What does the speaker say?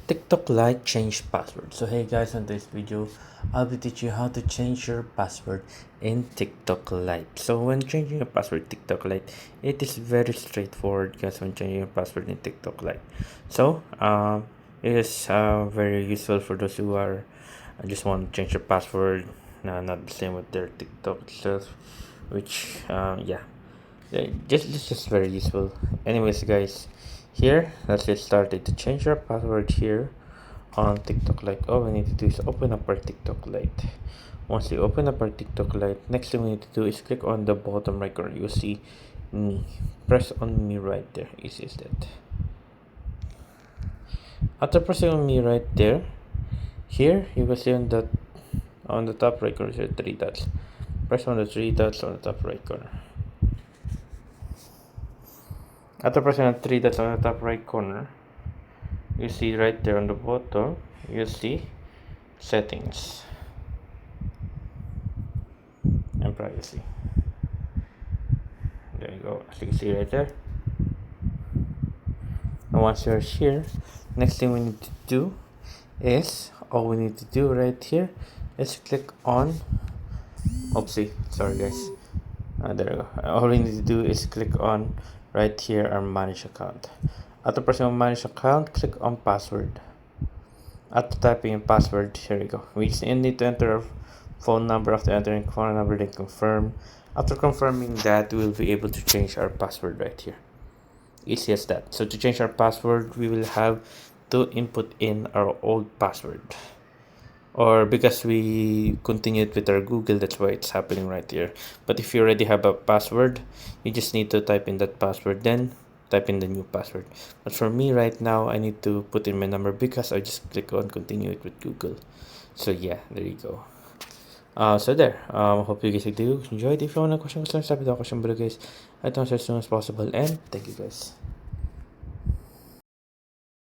TikTok Lite change password. So hey guys, on this video I'll be teaching you how to change your password in TikTok Lite. So when changing a password TikTok Lite, it is very straightforward guys when changing your password in TikTok Lite. So it is very useful for those who are just want to change their password, not the same with their TikTok itself, which just very useful. Anyways guys, here let's get started. To change our password here on TikTok Lite, all we need to do is open up our TikTok Lite. Once you open up our TikTok Lite, next thing we need to do is click on the bottom right corner. You'll see me. Press on me right there. Easy as that. After pressing on me right there, here you will see on the top right corner, there are three dots. Press on the three dots on the top right corner. After pressing on the three dots on the top right corner, you see right there on the bottom, you see settings and privacy. There you go, as you can see right there. And once you're here, next thing we need to do is, all we need to do right here is click on, oopsie, sorry guys, there we go. All we need to do is click on right here our manage account. After pressing on manage account, click on password. After typing in password, here we go. We just need to enter our phone number. After entering phone number, then confirm. After confirming that, we'll be able to change our password right here. Easy as that. So to change our password, we will have to input in our old password. Or because we continued with our Google, that's why it's happening right here. But if you already have a password, you just need to type in that password, then type in the new password. But for me right now, I need to put in my number because I just click on continue it with Google. So yeah, there you go. So there, hope you guys do enjoyed. If you want a question, concerns, type it down question below guys. I will answer as soon as possible, and thank you guys.